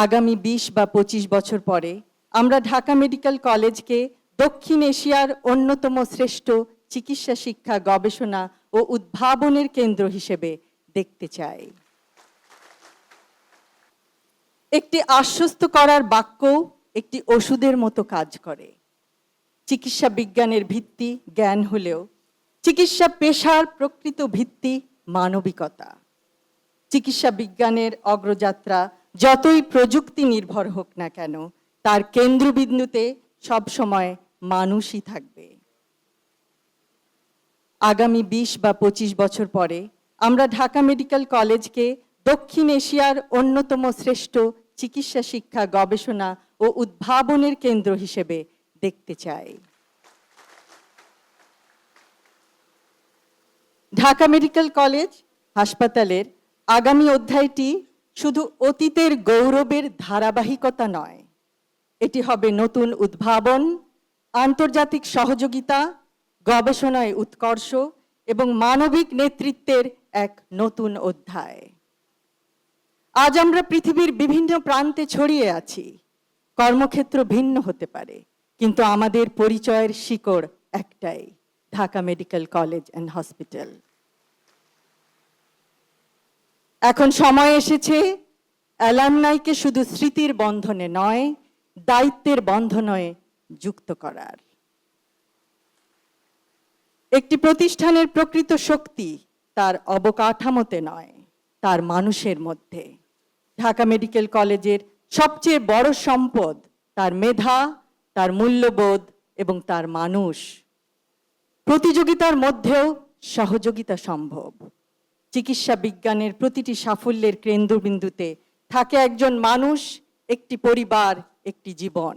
আগামী ২০ বা ২৫ বছর পরে আমরা ঢাকা মেডিকেল কলেজকে দক্ষিণ এশিয়ার অন্যতম শ্রেষ্ঠ চিকিৎসা শিক্ষা গবেষণা ও উদ্ভাবনের কেন্দ্র হিসেবে দেখতে চাই। একটি আশ্বস্ত করার বাক্য একটি ওষুধের মতো কাজ করে। চিকিৎসা বিজ্ঞানের ভিত্তি জ্ঞান হলেও চিকিৎসা পেশার প্রকৃত ভিত্তি মানবিকতা। চিকিৎসা বিজ্ঞানের অগ্রযাত্রা যতই প্রযুক্তি নির্ভর হোক না কেন, তার কেন্দ্রবিন্দুতে সবসময় মানুষই থাকবে। আগামী ২০ বা ২৫ বছর পরে আমরা ঢাকা মেডিকেল কলেজকে দক্ষিণ এশিয়ার অন্যতম শ্রেষ্ঠ চিকিৎসা শিক্ষা গবেষণা ও উদ্ভাবনের কেন্দ্র হিসেবে দেখতে চাই। ঢাকা মেডিকেল কলেজ হাসপাতালের আগামী অধ্যায়টি শুধু অতীতের গৌরবের ধারাবাহিকতা নয়, এটি হবে নতুন উদ্ভাবন, আন্তর্জাতিক সহযোগিতা, গবেষণায় উৎকর্ষ এবং মানবিক নেতৃত্বের এক নতুন অধ্যায়। আজ আমরা পৃথিবীর বিভিন্ন প্রান্তে ছড়িয়ে আছি। কর্মক্ষেত্র ভিন্ন হতে পারে, কিন্তু আমাদের পরিচয়ের শিকড় একটাই, Dhaka medical college and hospital. এখন সময় এসেছে অ্যালামনাইকে শুধু স্মৃতির বন্ধনে নয়, দায়িত্বের বন্ধনে যুক্ত করার। একটি প্রতিষ্ঠানের প্রকৃত শক্তি তার অবকাঠামোতে নয়, তার মানুষের মধ্যে। ঢাকা মেডিকেল কলেজের সবচেয়ে বড় সম্পদ তার মেধা, তার মূল্যবোধ এবং তার মানুষ। প্রতিযোগিতার মধ্যেও সহযোগিতা সম্ভব। চিকিৎসা বিজ্ঞানের প্রতিটি সাফল্যের কেন্দ্রবিন্দুতে থাকে একজন মানুষ, একটি পরিবার, একটি জীবন।